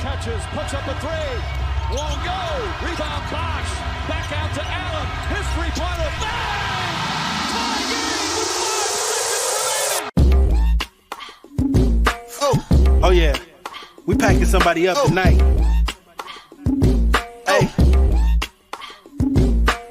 catches, puts up a three. Won't go. Rebound Bosh. Back out to Allen. His three-pointer. Bang! Tie game with 5 seconds remaining. Oh yeah. We packing somebody up tonight. Hey.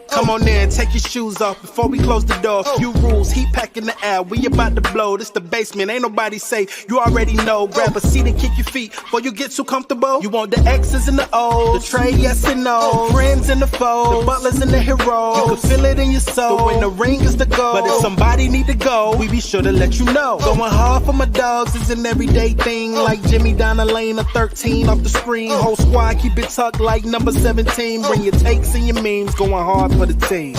Come on in, take your shoes off before we close the door. Few rules, heat pack in the air, we about to blow. This the basement, ain't nobody safe, you already know. Grab a seat and kick your feet before you get too comfortable. You want the X's and the O's, the trade, yes and no. Friends and the foes, the butlers and the heroes. You can feel it in your soul, but when the ring is the goal. But if somebody need to go, we be sure to let you know. Going hard for my dogs is an everyday thing. Like Jimmy down the lane of 13 off the screen. Whole squad keep it tucked like number 17. Bring your takes and your memes, going hard for the team.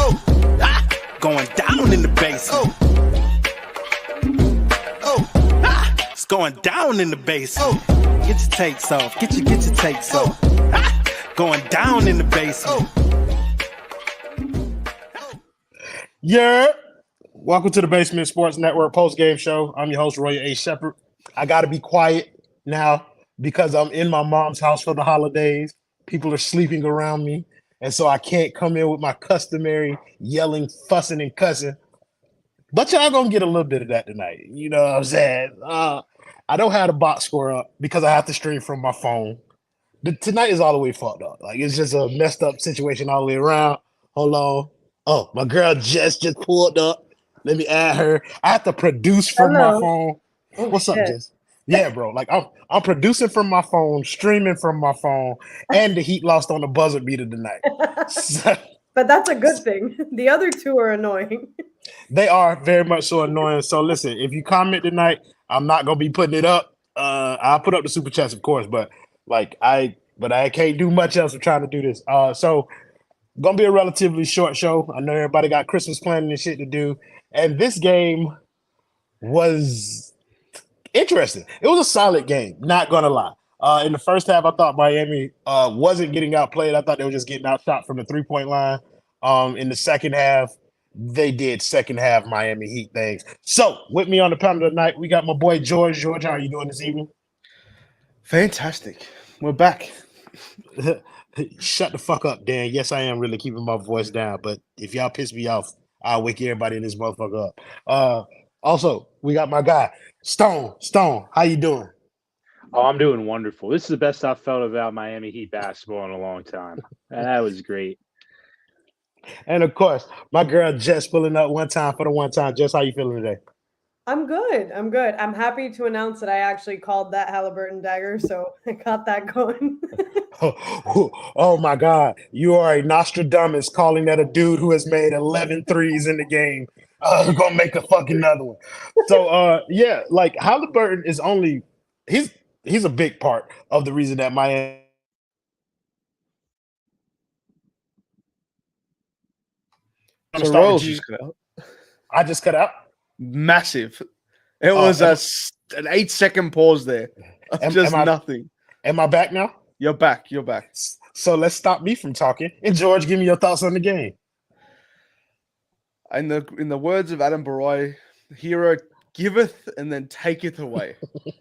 Going down in the basement. It's going down in the basement. Get your takes off. Get your takes off. Going down in the basement. Yeah. Welcome to the Basement Sports Network post-game show. I'm your host, Roy A. Shepherd. I got to be quiet now because I'm in my mom's house for the holidays. People are sleeping around me. And so I can't come in with my customary yelling, fussing, and cussing. But y'all gonna get a little bit of that tonight. You know what I'm saying? I don't have the box score up because I have to stream from my phone. Tonight is all the way fucked up. Like, it's just a messed up situation all the way around. Hold on. Oh, my girl Jess just pulled up. Let me add her. I have to produce from my phone. Oh, what's up, Jess? Yeah, bro. Like I'm producing from my phone, streaming from my phone, and the Heat lost on the buzzer beater tonight. But that's a good thing. The other two are annoying. They are very much so annoying. So listen, if you comment tonight, I'm not gonna be putting it up. I'll put up the super chats, of course, but I can't do much else. I'm trying to do this. So gonna be a relatively short show. I know everybody got Christmas planning and shit to do, and this game was interesting. It was a solid game, not gonna lie. In the first half, I thought Miami wasn't getting outplayed. I thought they were just getting outshot from the three-point line. In the second half, they did second half Miami Heat things. So, with me on the panel tonight, we got my boy George. George, how are you doing this evening? Fantastic. We're back. Shut the fuck up, Dan. Yes, I am really keeping my voice down, but if y'all piss me off, I'll wake everybody in this motherfucker up. Also, we got my guy, Stone. Stone, how you doing? Oh, I'm doing wonderful. This is the best I've felt about Miami Heat basketball in a long time. That was great. And of course, my girl Jess pulling up one time for the one time. Jess, how you feeling today? I'm good. I'm happy to announce that I actually called that Halliburton dagger, so I got that going. Oh my God. You are a Nostradamus calling that a dude who has made 11 threes in the game. Gonna make a fucking another one. So yeah, like Halliburton is only he's a big part of the reason that Miami So Rolls just cut out. I just cut out. Massive. It was an 8-second pause there. Nothing. Am I back now? You're back. You're back. So let's stop me from talking. And George, give me your thoughts on the game. In the words of Adam Baroy, Herro giveth and then taketh away.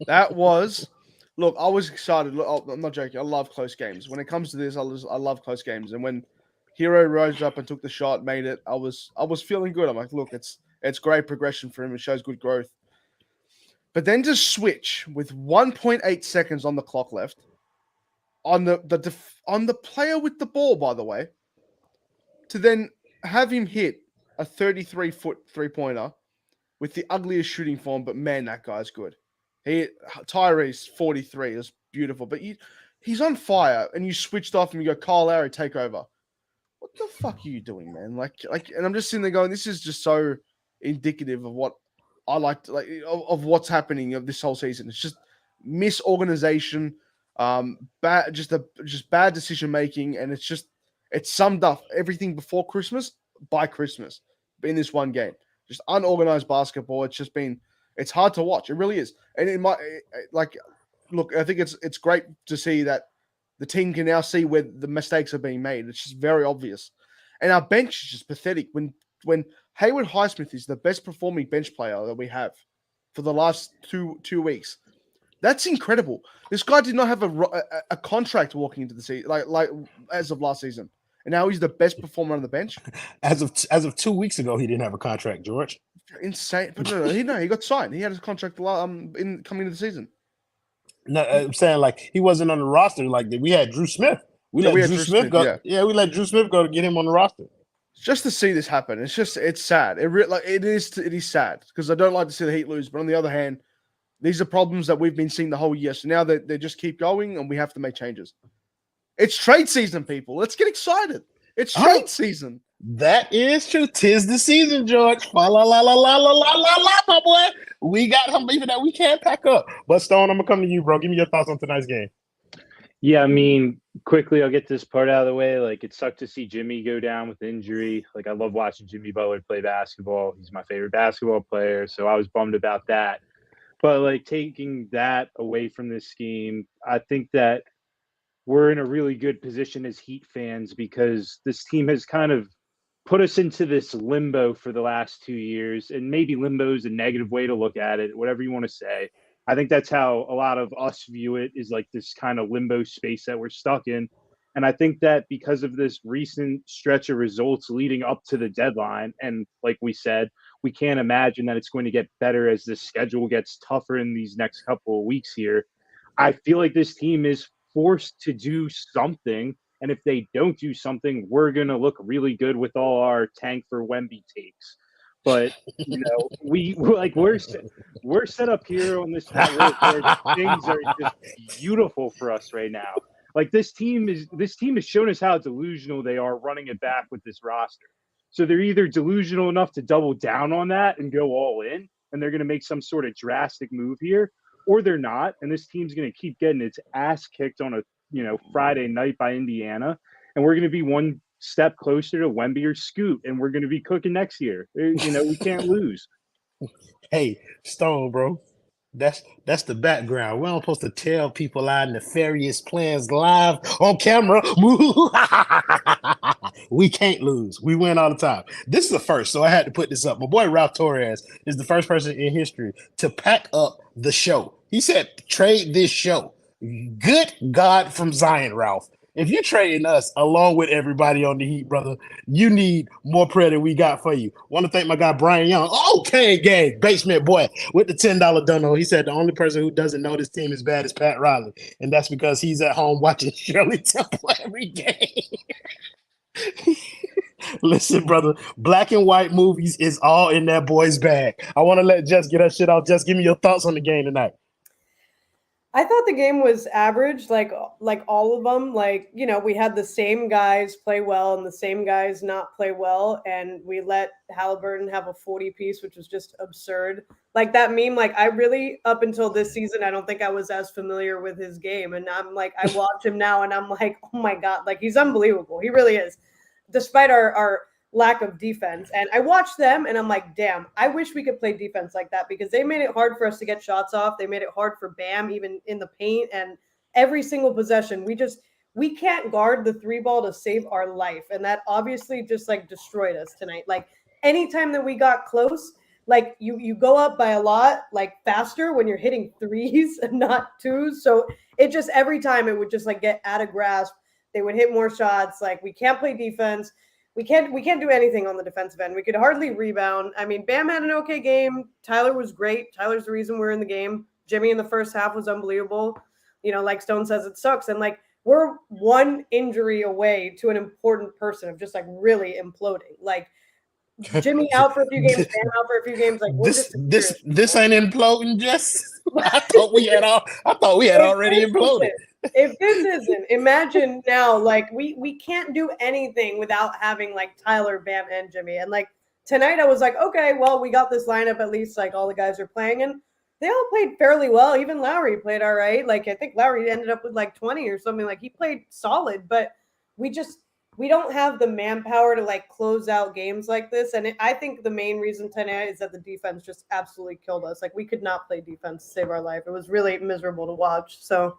That was, look, I was excited. Look, I'm not joking. I love close games. When it comes to this, I love close games. And when Herro rose up and took the shot, made it, I was feeling good. I'm like, look, it's great progression for him. It shows good growth. But then to switch with 1.8 seconds on the clock left, on the player with the ball, by the way, to then have him hit a 33-foot three-pointer with the ugliest shooting form, but man, that guy's good. Tyrese 43 is beautiful, but he's on fire, and you switched off and you go, Kyle Lowry, take over. What the fuck are you doing, man? Like, and I'm just sitting there going, this is just so indicative of what I of what's happening of this whole season. It's just misorganization, bad decision making, and it's summed up everything before Christmas by Christmas in this one game. Just unorganized basketball. It's hard to watch. It really is. And it might look, I think it's great to see that the team can now see where the mistakes are being made. It's just very obvious. And our bench is just pathetic. When Haywood Highsmith is the best performing bench player that we have for the last two weeks, That's incredible. This guy did not have a contract walking into the season, like as of last season, and now he's the best performer on the bench. As of 2 weeks ago, he didn't have a contract, George. Insane, but no, he got signed. He had his contract in coming into the season. No, I'm saying like he wasn't on the roster. Like we had Drew Smith. We let Drew Smith go. Yeah, we let Drew Smith go to get him on the roster. Just to see this happen, it's sad. It is sad because I don't like to see the Heat lose. But on the other hand, these are problems that we've been seeing the whole year. So now they just keep going, and we have to make changes. It's trade season, people. Let's get excited. It's trade season. That is true. 'Tis the season, George. La la la la la la la la la, my boy. We got some beef that we can't pack up. But Stone, I'm gonna come to you, bro. Give me your thoughts on tonight's game. Yeah, I mean, quickly, I'll get this part out of the way. Like, it sucked to see Jimmy go down with injury. Like, I love watching Jimmy Butler play basketball. He's my favorite basketball player, so I was bummed about that. But, like, taking that away from this scheme, I think that we're in a really good position as Heat fans because this team has kind of put us into this limbo for the last 2 years. And maybe limbo is a negative way to look at it, whatever you want to say. I think that's how a lot of us view it, is like this kind of limbo space that we're stuck in. And I think that because of this recent stretch of results leading up to the deadline, and like we said, we can't imagine that it's going to get better as the schedule gets tougher in these next couple of weeks here. I feel like this team is forced to do something. And if they don't do something, we're going to look really good with all our tank for Wemby takes. But, you know, we're set up here on this network where things are just beautiful for us right now. Like this team has shown us how delusional they are running it back with this roster. So they're either delusional enough to double down on that and go all in, and they're going to make some sort of drastic move here, or they're not, and this team's going to keep getting its ass kicked on a Friday night by Indiana, and we're going to be one step closer to Wemby or Scoot, and we're going to be cooking next year. We can't lose. Hey, Stone, bro. That's the background. We're not supposed to tell people our nefarious plans live on camera. We can't lose. We win all the time. This is the first, so I had to put this up. My boy Ralph Torres is the first person in history to pack up the show. He said, trade this show. Good God from Zion, Ralph. If you're trading us along with everybody on the Heat, brother, you need more prayer than we got for you. Want to thank my guy Brian Young. Okay, gang, basement boy with the $10 dono. He said the only person who doesn't know this team is bad is Pat Riley, and that's because he's at home watching Shirley Temple every game. Listen, brother, black and white movies is all in that boy's bag. I want to let Jess get her shit off. Jess, give me your thoughts on the game tonight. I thought the game was average, like all of them. Like, we had the same guys play well and the same guys not play well. And we let Haliburton have a 40-piece, which was just absurd. Like that meme, like I really, up until this season, I don't think I was as familiar with his game. And I'm like, I watch him now and I'm like, oh my God, like he's unbelievable. He really is. Despite our lack of defense. And I watched them and I'm like, damn, I wish we could play defense like that because they made it hard for us to get shots off. They made it hard for Bam, even in the paint, and every single possession. We can't guard the three ball to save our life. And that obviously just like destroyed us tonight. Like anytime that we got close, like you go up by a lot, like faster when you're hitting threes and not twos. So it just, every time it would just like get out of grasp. They would hit more shots. Like we can't play defense. We can't do anything on the defensive end. We could hardly rebound. I mean, Bam had an okay game. Tyler was great. Tyler's the reason we're in the game. Jimmy in the first half was unbelievable. Like Stone says, it sucks. And like we're one injury away to an important person of just like really imploding. Like Jimmy out for a few games, Bam out for a few games. Like this ain't imploding, Jess. I thought we had already imploded. If this isn't, imagine now, like we can't do anything without having like Tyler, Bam, and Jimmy. And like tonight I was like, okay, well, we got this lineup, at least like all the guys are playing and they all played fairly well. Even Lowry played all right. Like I think Lowry ended up with like 20 or something. Like he played solid, but we don't have the manpower to like close out games like this. And I think the main reason tonight is that the defense just absolutely killed us. Like we could not play defense to save our life. It was really miserable to watch. So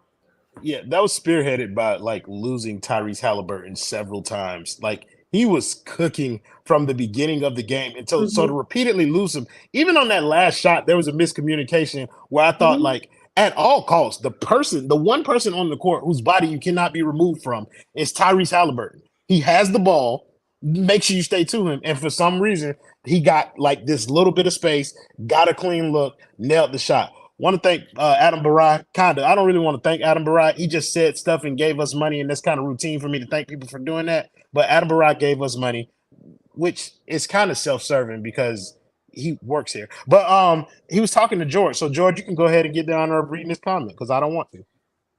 yeah, that was spearheaded by like losing Tyrese Haliburton several times. Like he was cooking from the beginning of the game. And so to repeatedly lose him, even on that last shot, there was a miscommunication where I thought like at all costs, the one person on the court whose body you cannot be removed from is Tyrese Halliburton. He has the ball. Make sure you stay to him. And for some reason, he got like this little bit of space, got a clean look, nailed the shot. Want to thank Adam Barai. Kind of. I don't really want to thank Adam Barai. He just said stuff and gave us money, and that's kind of routine for me to thank people for doing that. But Adam Barai gave us money, which is kind of self-serving because he works here. But he was talking to George. So, George, you can go ahead and get the honor of reading his comment because I don't want to.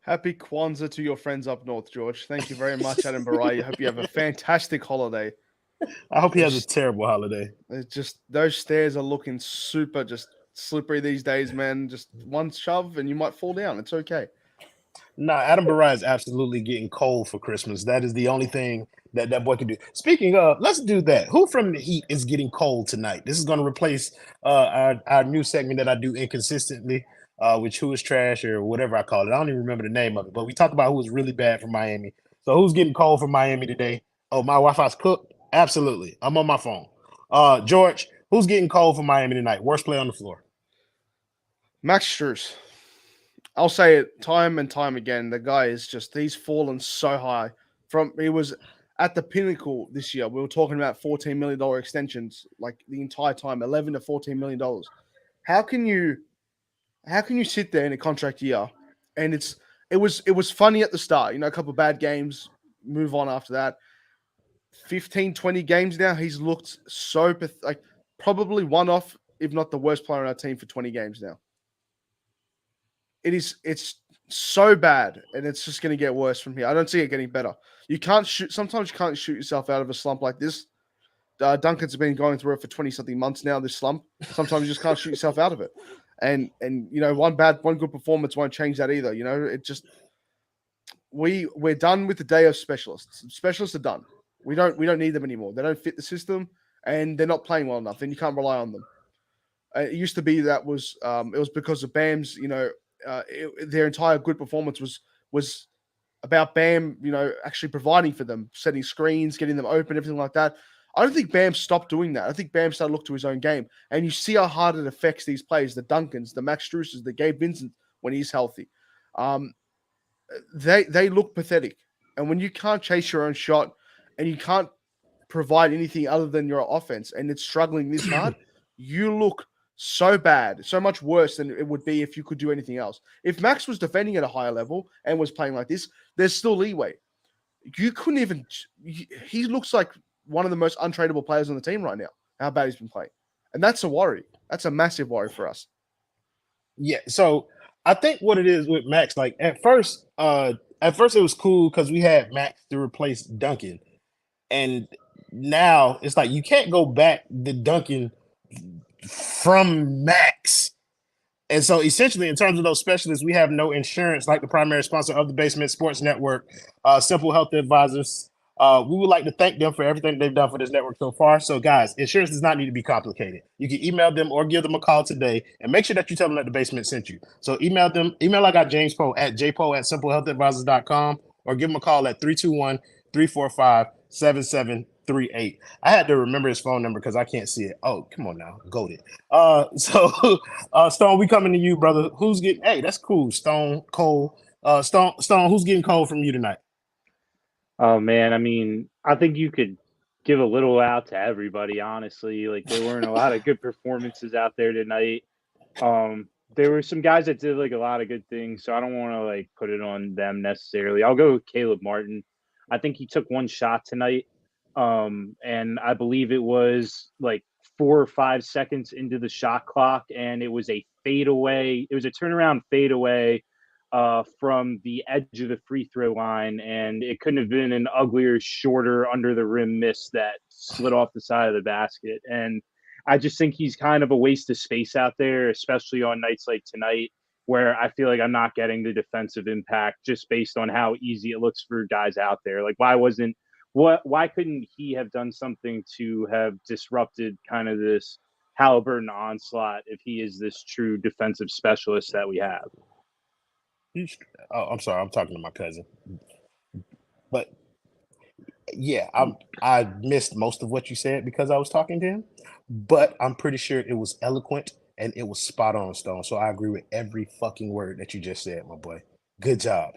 Happy Kwanzaa to your friends up north, George. Thank you very much, Adam Barai. I hope you have a fantastic holiday. I hope he has a terrible holiday. It's just those stairs are looking super just slippery these days, man. Just one shove and you might fall down. It's okay. No, Adam Barai is absolutely getting cold for Christmas. That is the only thing that boy can do. Speaking of, let's do that. Who from the Heat is getting cold tonight? This is going to replace our new segment that I do inconsistently. Which who is trash or whatever I call it. I don't even remember the name of it, but we talk about who was really bad for Miami. So who's getting cold for Miami today? Oh, my Wi-Fi's cooked? Absolutely. I'm on my phone. George, who's getting cold for Miami tonight? Worst player on the floor. Max Strus. I'll say it time and time again. The guy is just, he's fallen so high. He was at the pinnacle this year. We were talking about $14 million extensions like the entire time, $11 to $14 million. How can you sit there in a contract year and it was funny at the start, a couple of bad games, move on after that. 15, 20 games now, he's looked so like probably one off, if not the worst player on our team for 20 games now. It's so bad and it's just going to get worse from here. I don't see it getting better. Sometimes you can't shoot yourself out of a slump like this. Duncan's been going through it for 20 something months now, this slump. Sometimes you just can't shoot yourself out of it. And one good performance won't change that either. It just we're done with the day of specialists. Specialists are done. We don't need them anymore. They don't fit the system, and they're not playing well enough. And you can't rely on them. It used to be that was it was because of Bam's. Their entire good performance was about Bam. Actually providing for them, setting screens, getting them open, everything like that. I don't think Bam stopped doing that. I think Bam started to look to his own game. And you see how hard it affects these players, the Duncans, the Max Struses, the Gabe Vincent when he's healthy. They look pathetic. And when you can't chase your own shot and you can't provide anything other than your offense and it's struggling this hard, you look so bad, so much worse than it would be if you could do anything else. If Max was defending at a higher level and was playing like this, there's still leeway. You couldn't even – he looks like – one of the most untradeable players on the team right now, how bad he's been playing. And that's a worry. That's a massive worry for us. Yeah, so I think what it is with Max, like at first it was cool because we had Max to replace Duncan. And now it's like you can't go back to Duncan from Max. And so essentially in terms of those specialists, we have no insurance like the primary sponsor of the Basement Sports Network, Simple Health Advisors. We would like to thank them for everything they've done for this network so far. So, guys, insurance does not need to be complicated. You can email them or give them a call today and make sure that you tell them that the basement sent you. So, email them. Email I got James Poe at jpoe@simplehealthadvisors.com or give them a call at 321-345-7738. I had to remember his phone number because I can't see it. Oh, come on now. Goated. Stone, we coming to you, brother. Who's getting – hey, that's cool. Stone, Cole. Stone, who's getting cold from you tonight? Oh, man. I mean, I think you could give a little out to everybody, honestly. Like, there weren't a lot of good performances out there tonight. There were some guys that did, like, a lot of good things, so I don't want to, like, put it on them necessarily. I'll go with Caleb Martin. I think he took one shot tonight, and I believe it was, like, 4 or 5 seconds into the shot clock, and it was a fadeaway. It was a turnaround fadeaway from the edge of the free throw line, and it couldn't have been an uglier, shorter under the rim miss that slid off the side of the basket. And I just think he's kind of a waste of space out there, especially on nights like tonight, where I feel like I'm not getting the defensive impact just based on how easy it looks for guys out there. Like, why couldn't he have done something to have disrupted kind of this Halliburton onslaught if he is this true defensive specialist that we have? Oh, I'm sorry. I'm talking to my cousin. But yeah, I missed most of what you said because I was talking to him. But I'm pretty sure it was eloquent and it was spot on, Stone. So I agree with every fucking word that you just said, my boy. Good job.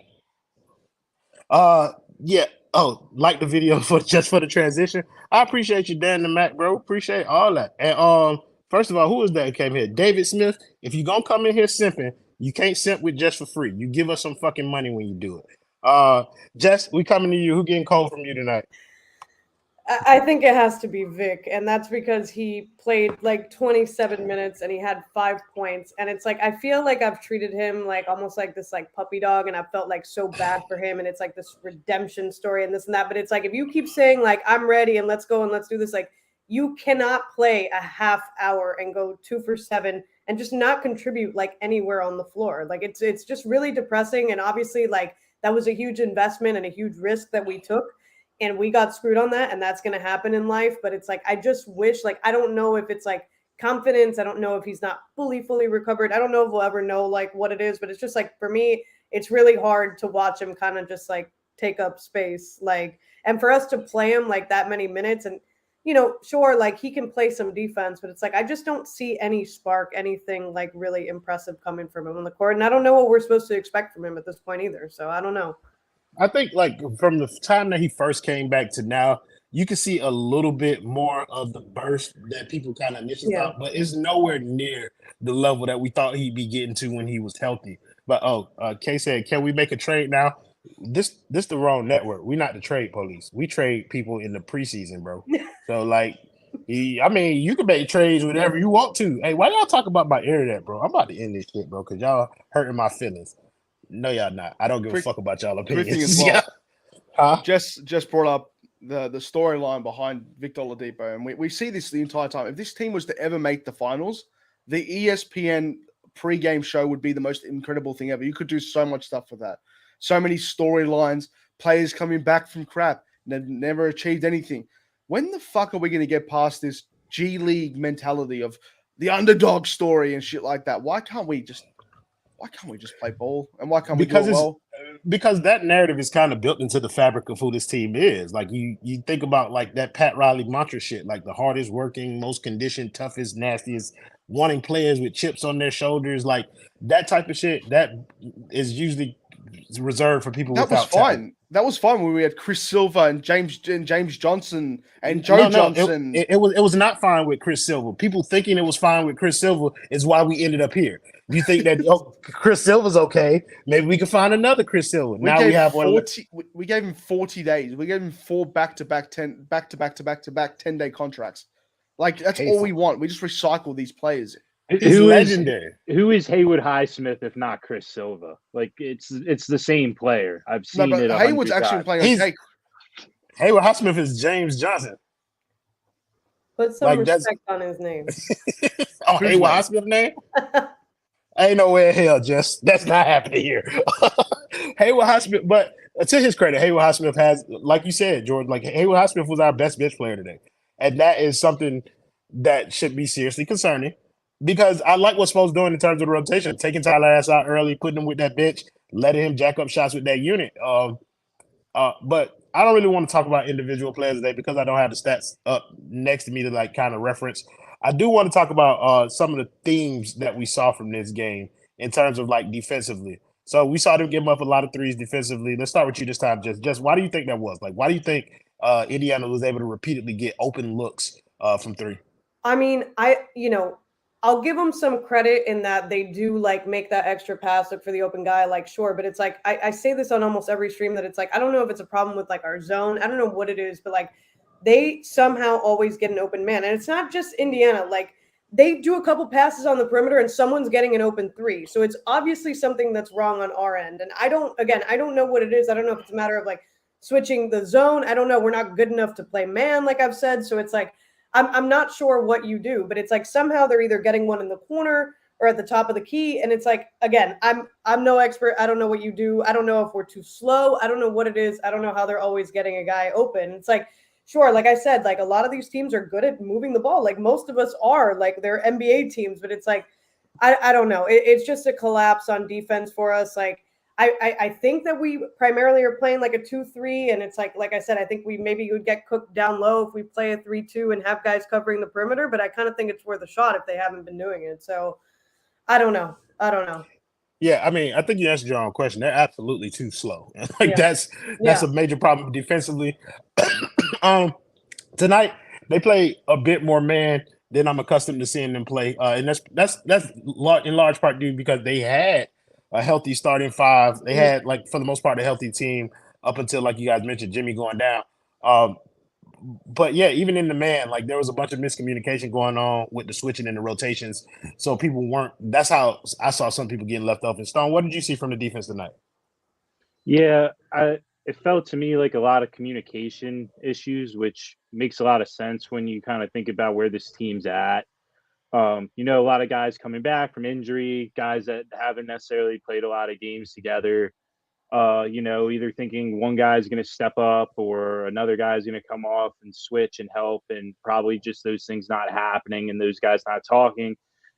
Yeah. Oh, like the video for the transition. I appreciate you, Dan the Mac, bro. Appreciate all that. And first of all, who is that who came here? David Smith. If you gonna come in here simping, you can't simp with Jess for free. You give us some fucking money when you do it. Jess, we coming to you. Who getting cold from you tonight? I think it has to be Vic, and that's because he played like 27 minutes and he had 5 points. And it's like I feel like I've treated him like almost like this like puppy dog, and I felt like so bad for him. And it's like this redemption story and this and that. But it's like if you keep saying like I'm ready and let's go and let's do this, like you cannot play a half hour and go 2 for 7 and just not contribute like anywhere on the floor. Like it's just really depressing. And obviously like that was a huge investment and a huge risk that we took. And we got screwed on that, and that's going to happen in life. But it's like, I just wish, like, I don't know if it's like confidence. I don't know if he's not fully recovered. I don't know if we'll ever know like what it is, but it's just like, for me, it's really hard to watch him kind of just like take up space. Like, and for us to play him like that many minutes and, you know, sure, like he can play some defense, but it's like, I just don't see any spark, anything like really impressive coming from him on the court. And I don't know what we're supposed to expect from him at this point either. So I don't know. I think like from the time that he first came back to now, you can see a little bit more of the burst that people kind of initially thought, but it's nowhere near the level that we thought he'd be getting to when he was healthy. But Kay said, can we make a trade now? This the wrong network. We're not the trade police. We trade people in the preseason, bro. So like I mean, you can make trades whenever you want to. Hey, why y'all talk about my internet, bro? I'm about to end this shit, bro, because y'all hurting my feelings. No, y'all not. I don't give a fuck about y'all opinions. Well. Huh? Just brought up the storyline behind Victor Oladipo, and we see this the entire time. If this team was to ever make the finals, the ESPN pregame show would be the most incredible thing ever. You could do so much stuff with that. So many storylines, players coming back from crap, never achieved anything. When the fuck are we going to get past this G League mentality of the underdog story and shit like that? Why can't we just play ball? And why can't we do it well? Because that narrative is kind of built into the fabric of who this team is. Like you think about like that Pat Riley mantra shit, like the hardest working, most conditioned, toughest, nastiest, wanting players with chips on their shoulders, like that type of shit. That is usually reserved for people. That was fine. Talent. That was fine when we had Chris Silva and James Johnson and Joe Johnson. It was not fine with Chris Silva. People thinking it was fine with Chris Silva is why we ended up here. You think that Chris Silva's okay? Maybe we can find another Chris Silva. We gave him 40 days. We gave him 4 back-to-back 10-day contracts. Like that's all we want. We just recycle these players. Who legendary? Who is Haywood Highsmith if not Chris Silva? Like it's the same player. I've seen it. Haywood's actually playing okay. Haywood Highsmith is James Johnson. Put some respect on his name. Haywood Highsmith's name? Ain't no way in hell, Jess. That's not happening here. Haywood Highsmith, but to his credit, Haywood Highsmith has, like you said, Jordan, like Haywood Highsmith was our best bench player today. And that is something that should be seriously concerning. Because I like what Spo's doing in terms of the rotation, taking Tyler ass out early, putting him with that bench, letting him jack up shots with that unit. But I don't really want to talk about individual players today because I don't have the stats up next to me to like kind of reference. I do want to talk about some of the themes that we saw from this game in terms of like defensively. So we saw them give up a lot of threes defensively. Let's start with you this time, Jess. Jess, why do you think that was? Like, why do you think Indiana was able to repeatedly get open looks from three? I mean, I'll give them some credit in that they do like make that extra pass, look for the open guy, like sure. But it's like, I say this on almost every stream that it's like, I don't know if it's a problem with like our zone. I don't know what it is, but like they somehow always get an open man. And it's not just Indiana. Like they do a couple passes on the perimeter and someone's getting an open three. So it's obviously something that's wrong on our end. And I don't know what it is. I don't know if it's a matter of like switching the zone. I don't know. We're not good enough to play man, like I've said. So it's like, I'm not sure what you do, but it's like somehow they're either getting one in the corner or at the top of the key. And it's like, again, I'm no expert. I don't know what you do. I don't know if we're too slow. I don't know what it is. I don't know how they're always getting a guy open. It's like, sure, like I said, like a lot of these teams are good at moving the ball. Like most of us are, like they're NBA teams, but it's like, I don't know. It's just a collapse on defense for us. Like I think that we primarily are playing like a 2-3, and it's like I said, I think we maybe would get cooked down low if we play a 3-2 and have guys covering the perimeter. But I kind of think it's worth a shot if they haven't been doing it. So I don't know. Yeah, I mean, I think you answered your own question. They're absolutely too slow. Like that's a major problem defensively. Tonight they play a bit more man than I'm accustomed to seeing them play, and that's in large part due because they had a healthy starting five. They had, like, for the most part, a healthy team up until, like you guys mentioned, Jimmy going down. But yeah, even in the man, like, there was a bunch of miscommunication going on with the switching and the rotations. So people weren't. That's how I saw some people getting left off. And Stone, what did you see from the defense tonight? Yeah, it felt to me like a lot of communication issues, which makes a lot of sense when you kind of think about where this team's at. A lot of guys coming back from injury, guys that haven't necessarily played a lot of games together. Either thinking one guy's going to step up or another guy's going to come off and switch and help, and probably just those things not happening and those guys not talking.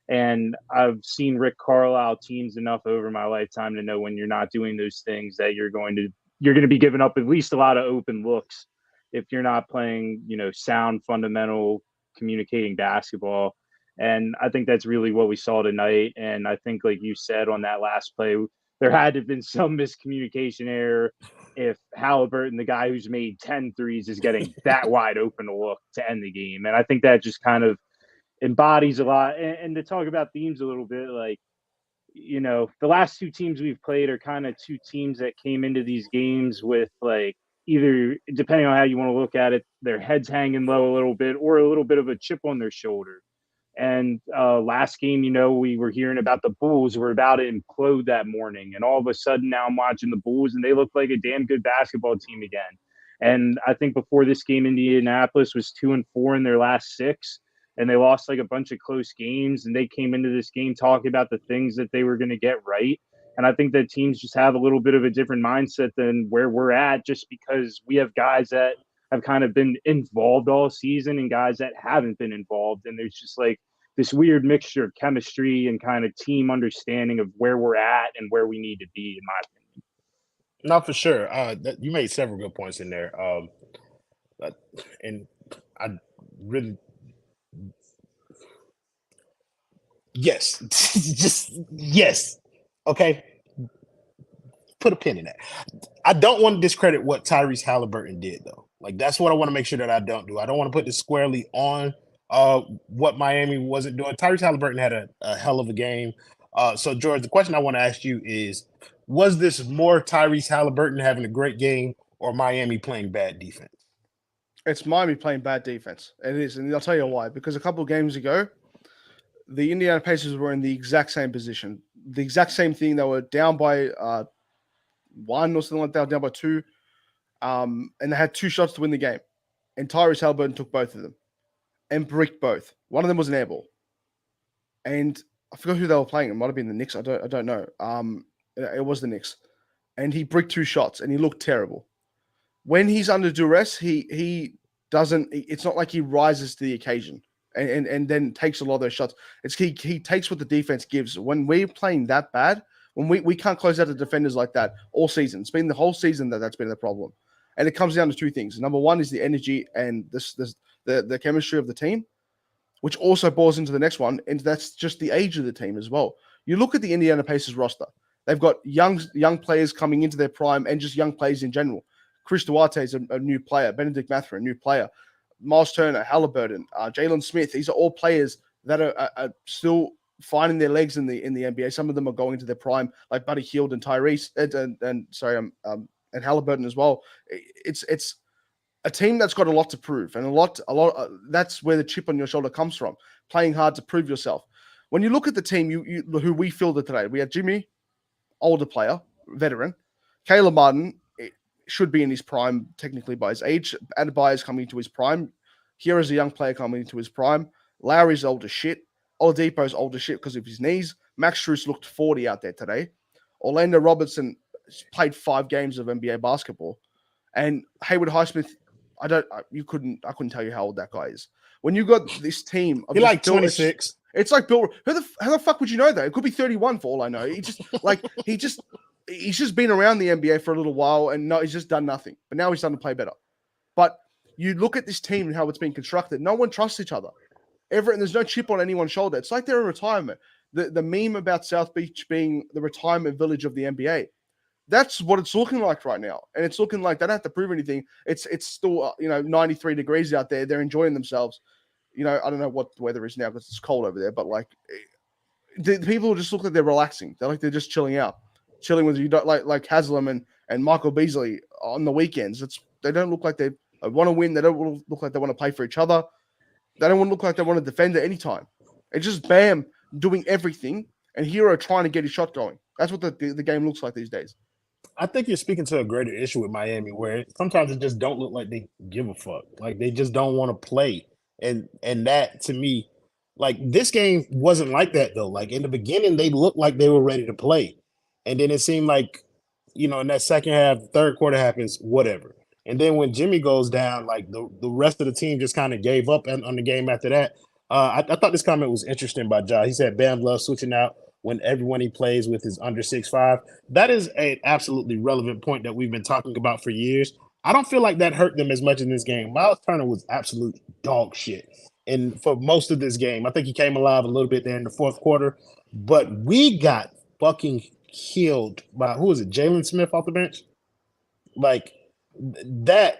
And I've seen Rick Carlisle teams enough over my lifetime to know when you're not doing those things that you're going to be giving up at least a lot of open looks if you're not playing, sound, fundamental, communicating basketball. And I think that's really what we saw tonight. And I think, like you said on that last play, there had to have been some miscommunication error if Halliburton, the guy who's made 10 threes, is getting that wide open to look to end the game. And I think that just kind of embodies a lot. And to talk about themes a little bit, like, the last two teams we've played are kind of two teams that came into these games with, like, either, depending on how you want to look at it, their heads hanging low a little bit or a little bit of a chip on their shoulder. And last game, we were hearing about the Bulls were about to implode that morning. And all of a sudden now I'm watching the Bulls and they look like a damn good basketball team again. And I think before this game, Indianapolis was 2-4 in their last 6. And they lost like a bunch of close games. And they came into this game talking about the things that they were going to get right. And I think that teams just have a little bit of a different mindset than where we're at, just because we have guys that have kind of been involved all season and guys that haven't been involved. And there's just like this weird mixture of chemistry and kind of team understanding of where we're at and where we need to be, in my opinion. No, for sure. You made several good points in there. And I really, yes, just yes. Okay. Put a pin in that. I don't want to discredit what Tyrese Halliburton did, though. Like, that's what I want to make sure that I don't do. I don't want to put this squarely on what Miami wasn't doing. Tyrese Halliburton had a hell of a game. So, George, the question I want to ask you is, was this more Tyrese Halliburton having a great game or Miami playing bad defense? It's Miami playing bad defense. It is, and I'll tell you why. Because a couple of games ago, the Indiana Pacers were in the exact same position. The exact same thing. They were down by 1 or something like that, down by 2. And they had 2 shots to win the game. And Tyrese Halliburton took both of them and bricked both. One of them was an air ball. And I forgot who they were playing. It might have been the Knicks. I don't know. It was the Knicks. And he bricked 2 shots and he looked terrible. When he's under duress, he doesn't, it's not like he rises to the occasion and then takes a lot of those shots. It's he takes what the defense gives. When we're playing that bad, when we can't close out the defenders like that all season. It's been the whole season that's been the problem. And it comes down to 2 things. Number one is the energy and the chemistry of the team, which also boils into the next one, and that's just the age of the team as well. You look at the Indiana Pacers roster. They've got young players coming into their prime and just young players in general. Chris Duarte is a new player. Benedict Mathurin, a new player. Miles Turner, Halliburton, Jalen Smith. These are all players that are still finding their legs in the NBA. Some of them are going into their prime, like Buddy Hield and Tyrese, and Halliburton as well. It's a team that's got a lot to prove, and a lot. That's where the chip on your shoulder comes from. Playing hard to prove yourself. When you look at the team, who we fielded today, we had Jimmy, older player, veteran. Caleb Martin should be in his prime, technically by his age. Adebayo is coming into his prime. Here is a young player coming into his prime. Lowry's old as shit. Oladipo's old as shit because of his knees. Max Strus looked 40 out there today. Orlando Robertson played 5 games of NBA basketball. And Haywood Highsmith, I couldn't tell you how old that guy is. When you got this team, he like 26. It's like Bill. How the fuck would you know that? It could be 31 for all I know. He just he's just been around the NBA for a little while, and no, he's just done nothing. But now he's starting to play better. But you look at this team and how it's been constructed. No one trusts each other. And there's no chip on anyone's shoulder. It's like they're in retirement. The meme about South Beach being the retirement village of the NBA. That's what it's looking like right now. And it's looking like they don't have to prove anything. It's still 93 degrees out there. They're enjoying themselves. I don't know what the weather is now because it's cold over there, but like the people just look like they're relaxing. They're just chilling out. Chilling with like Haslem and Michael Beasley on the weekends. They don't look like they want to win. They don't look like they want to play for each other. They don't want to look like they want to defend at any time. It's just Bam doing everything and Herro trying to get his shot going. That's what the game looks like these days. I think you're speaking to a greater issue with Miami where sometimes it just don't look like they give a fuck. Like they just don't want to play. And that to me, like this game wasn't like that though. Like in the beginning, they looked like they were ready to play. And then it seemed like, in that second half, third quarter happens, whatever. And then when Jimmy goes down, like the rest of the team just kind of gave up on the game after that. I thought this comment was interesting by Ja. He said Bam loves switching out when everyone he plays with is under 6'5". That is an absolutely relevant point that we've been talking about for years. I don't feel like that hurt them as much in this game. Miles Turner was absolute dog shit. And for most of this game, I think he came alive a little bit there in the fourth quarter. But we got fucking killed by, who was it, Jalen Smith off the bench? Like, that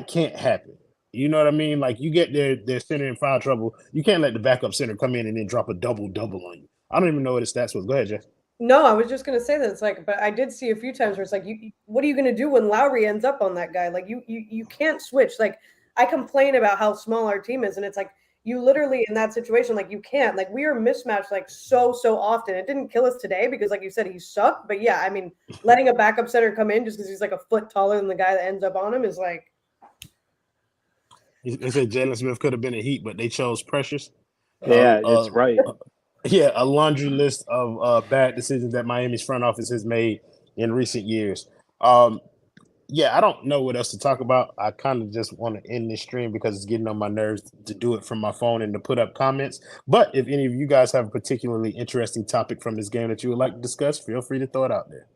can't happen. You know what I mean? Like, you get their center in foul trouble. You can't let the backup center come in and then drop a double-double on you. I don't even know what his stats was. Go ahead, Jess. No, I was just going to say that. It's like, but I did see a few times where it's like, what are you going to do when Lowry ends up on that guy? Like, you can't switch. Like, I complain about how small our team is, and it's like, you literally in that situation, like you can't. Like we are mismatched like so often. It didn't kill us today because, like you said, he sucked. But yeah, I mean, letting a backup center come in just because he's like a foot taller than the guy that ends up on him is like. They said Jalen Smith could have been a Heat, but they chose Precious. Yeah, that's right. Yeah, a laundry list of bad decisions that Miami's front office has made in recent years. Yeah, I don't know what else to talk about. I kind of just want to end this stream because it's getting on my nerves to do it from my phone and to put up comments. But if any of you guys have a particularly interesting topic from this game that you would like to discuss, feel free to throw it out there.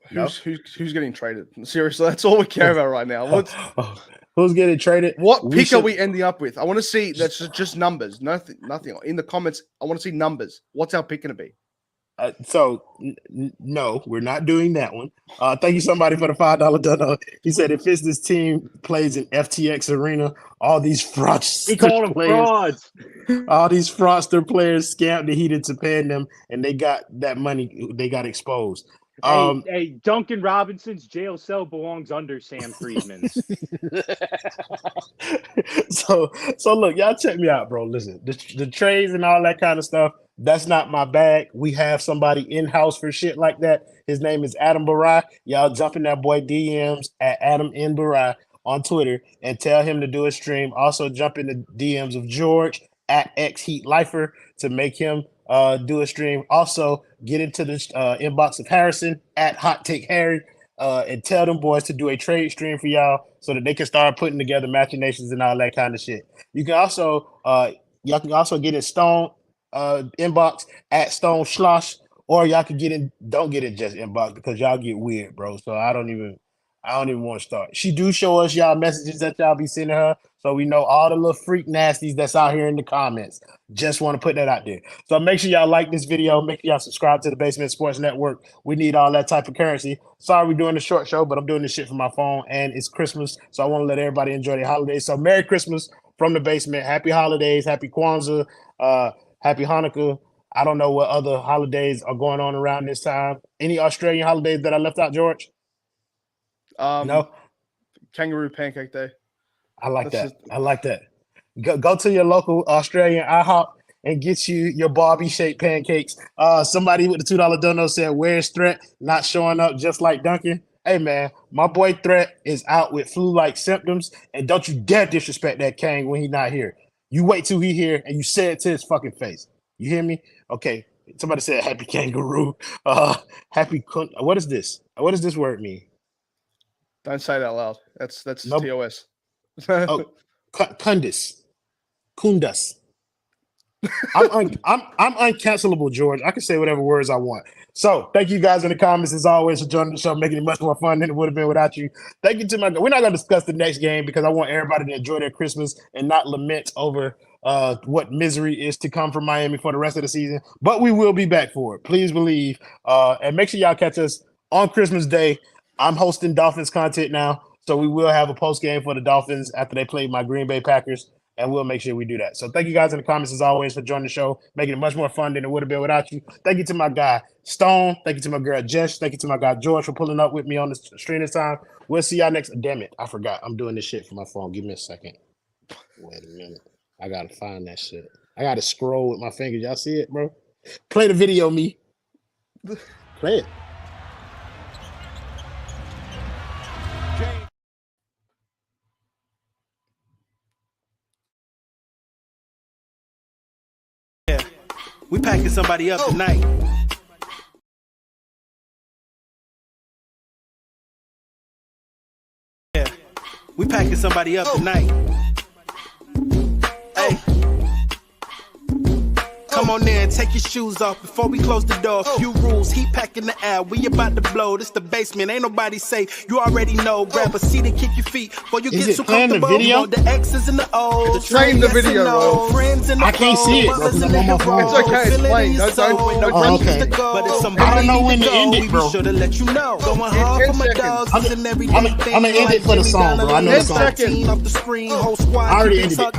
Who's getting traded? Seriously, that's all we care about right now. Who's getting traded? What pick are we ending up with? I want to see. That's just numbers. Nothing. In the comments, I want to see numbers. What's our pick going to be? No, we're not doing that one. Thank you, somebody, for the $5 dono. He said if this team plays in FTX Arena, all these fraudster players, all these fraudster players scammed the Heat into paying them, and they got that money. They got exposed. Hey, Duncan Robinson's jail cell belongs under Sam Friedman's. So look, y'all check me out, bro. Listen, the trades and all that kind of stuff, that's not my bag. We have somebody in-house for shit like that. His name is Adam Barai. Y'all jump in that boy DMs at Adam N. Barai on Twitter and tell him to do a stream. Also jump in the DMs of George at XHeatLifer to make him do a stream. Also, get into the inbox of Harrison at Hot Take Harry and tell them boys to do a trade stream for y'all so that they can start putting together machinations and all that kind of shit. You can also y'all can also get in Stone inbox at Stone Schloss, or y'all can get in. Don't get in just inbox because y'all get weird, bro. So I don't even want to start. She do show us y'all messages that y'all be sending her, so we know all the little freak nasties that's out here in the comments. Just want to put that out there. So make sure y'all like this video. Make sure y'all subscribe to the Basement Sports Network. We need all that type of currency. Sorry we're doing the short show, but I'm doing this shit from my phone, and it's Christmas, so I want to let everybody enjoy their holidays. So Merry Christmas from the basement. Happy holidays. Happy Kwanzaa. Happy Hanukkah. I don't know what other holidays are going on around this time. Any Australian holidays that I left out, George? No. Kangaroo Pancake Day. I like that. I like that. Go to your local Australian IHOP and get you your Barbie-shaped pancakes. Somebody with the $2 dono said, where's Threat? Not showing up just like Duncan. Hey, man, my boy Threat is out with flu-like symptoms, and don't you dare disrespect that Cain when he's not here. You wait till he here, and you say it to his fucking face. You hear me? Okay. Somebody said happy kangaroo. What is this? What does this word mean? Don't say that out loud. That's TOS. Kundus. I'm uncancelable, George. I can say whatever words I want. So thank you guys in the comments as always for joining the show, making it much more fun than it would have been without you. Thank you to my. We're not going to discuss the next game because I want everybody to enjoy their Christmas and not lament over what misery is to come from Miami for the rest of the season. But we will be back for it. Please believe. And make sure y'all catch us on Christmas Day. I'm hosting Dolphins content now, so we will have a post game for the Dolphins after they play my Green Bay Packers. And we'll make sure we do that. So thank you guys in the comments as always for joining the show, making it much more fun than it would have been without you. Thank you to my guy Stone. Thank you to my girl Jess. Thank you to my guy George for pulling up with me on the stream this time. We'll see y'all next. Damn it, I forgot. I'm doing this shit for my phone. Give me a second. Wait a minute. I gotta find that shit. I gotta scroll with my fingers. Y'all see it, bro? Play the video, me. Play it. We packing somebody up tonight. Yeah, we packing somebody up tonight. Hey. Come on in, take your shoes off before we close the door. Few rules, heat packing the air. We about to blow. This the basement, ain't nobody safe. You already know. Grab a seat and kick your feet before you get too comfortable. Video? You want the X's and the O's. Train the video, bro. Friends in the I can't see it, bro, 'cause I'm on my phone. It's okay, it's playing. Don't Oh, okay. But if I somebody don't know need when to end it, we bro. be sure to let you know. Going hard for my 10 dogs. seconds. It's an everyday I'm gonna thing. end it for the song, bro. I know the 10 song. seconds. Off the screen, whole squad. I already keep it ended it. tucked